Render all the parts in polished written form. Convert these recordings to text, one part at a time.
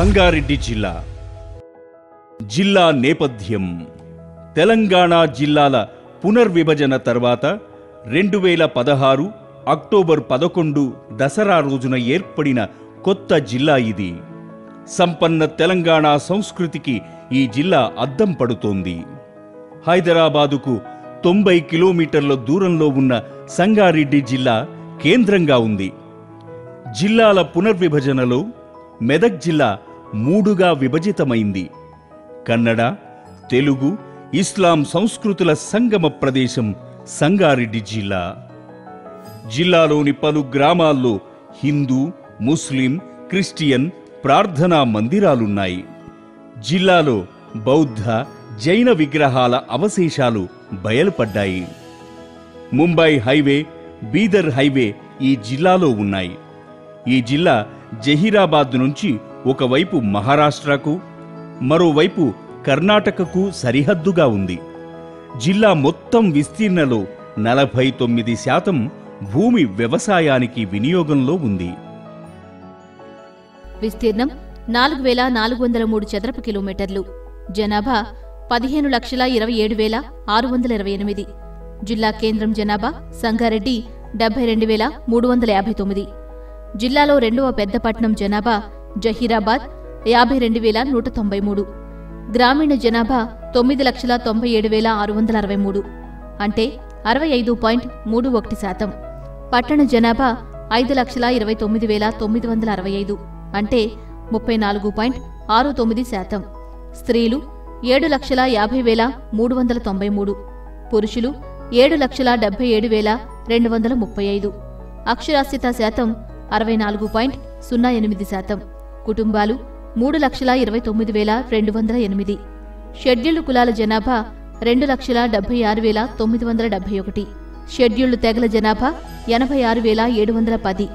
సంగారెడ్డి జిల్లా. జిల్లా నేపథ్యం: తెలంగాణ జిల్లాల పునర్విభజన తర్వాత 2016 అక్టోబర్ 11 దసరా రోజున ఏర్పడిన కొత్త జిల్లా ఇది. సంపన్న తెలంగాణ సంస్కృతికి ఈ జిల్లా అద్దం పడుతోంది. హైదరాబాదుకు 90 కిలోమీటర్ల దూరంలో ఉన్న సంగారెడ్డి జిల్లా కేంద్రంగా ఉంది. జిల్లాల పునర్విభజనలో మెదక్ జిల్లా 3గా విభజితమైంది. కన్నడ, తెలుగు, ఇస్లాం సంస్కృతుల సంగమ ప్రదేశం సంగారెడ్డి జిల్లా. జిల్లాలోని పలు గ్రామాల్లో హిందూ, ముస్లిం, క్రిస్టియన్ ప్రార్థనా మందిరాలున్నాయి. జిల్లాలో బౌద్ధ, జైన విగ్రహాల అవశేషాలు బయలుపడ్డాయి. ముంబై హైవే, బీదర్ హైవే ఈ జిల్లాలో ఉన్నాయి. ఈ జిల్లా జహీరాబాద్ నుంచి ఒకవైపు మహారాష్ట్రకు, మరోవైపు కర్ణాటకకు సరిహద్దుగా ఉంది. జిల్లా మొత్తం విస్తీర్ణలో 49% భూమి వ్యవసాయానికి వినియోగంలో ఉంది. విస్తీర్ణం 4403 చదరపు కిలోమీటర్లు. జనాభా 15,27,628. జిల్లా కేంద్రం జనాభా సంగారెడ్డి 72,359. జిల్లాలో రెండవ పెద్ద పట్టణం జనాభా జహీరాబాద్ 52,193. గ్రామీణ జనాభా 9,97,663, అంటే 65.31%. పట్టణ జనాభా 5,29,965, అంటే 34.69%. స్త్రీలు 7,50,393, పురుషులు 7,77,235. అక్షరాస్యత శాతం 64.08%. కుటుంబాలు 3,29,208. షెడ్యూల్డ్ కులాల జనాభా 2,76,971. షెడ్యూల్డ్ తెగల జనాభా 86,710.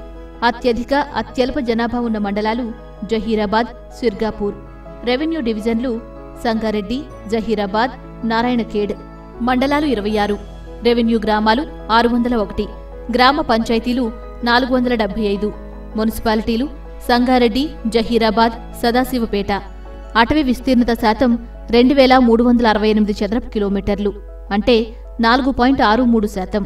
అత్యధిక, అత్యల్ప జనాభా ఉన్న మండలాలు జహీరాబాద్, సిర్గాపూర్. రెవెన్యూ డివిజన్లు సంగారెడ్డి, జహీరాబాద్, నారాయణఖేడ్. మండలాలు 26. రెవెన్యూ గ్రామాలు 601. గ్రామ పంచాయతీలు 475. మున్సిపాలిటీలు సంగారెడ్డి, జహీరాబాద్, సదాశివపేట. అటవీ విస్తీర్ణత శాతం 2,368 చదరపు కిలోమీటర్లు, అంటే 4.63%.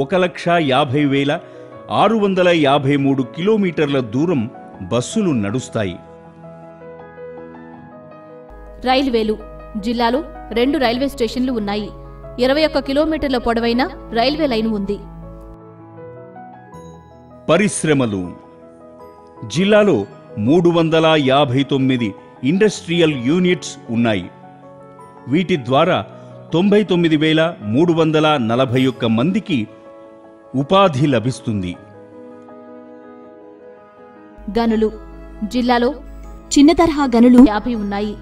1,50,653 కిలోమీటర్ల దూరం బస్సులు నడుస్తాయి. రైల్వేలు. జిల్లాలో 2 రైల్వే స్టేషన్లు ఉన్నాయి. 21 కిలోమీటర్ల పొడవైన రైల్వే లైను ఉంది. పరిశ్రమలు. జిల్లాలో 359 ఇండస్ట్రియల్ యూనిట్స్ ఉన్నాయి. వీటి ద్వారా 99,341 మందికి ఉపాధి లభిస్తుంది. గనులు. జిల్లాలో చిన్న తరహా గనులు 50 ఉన్నాయి.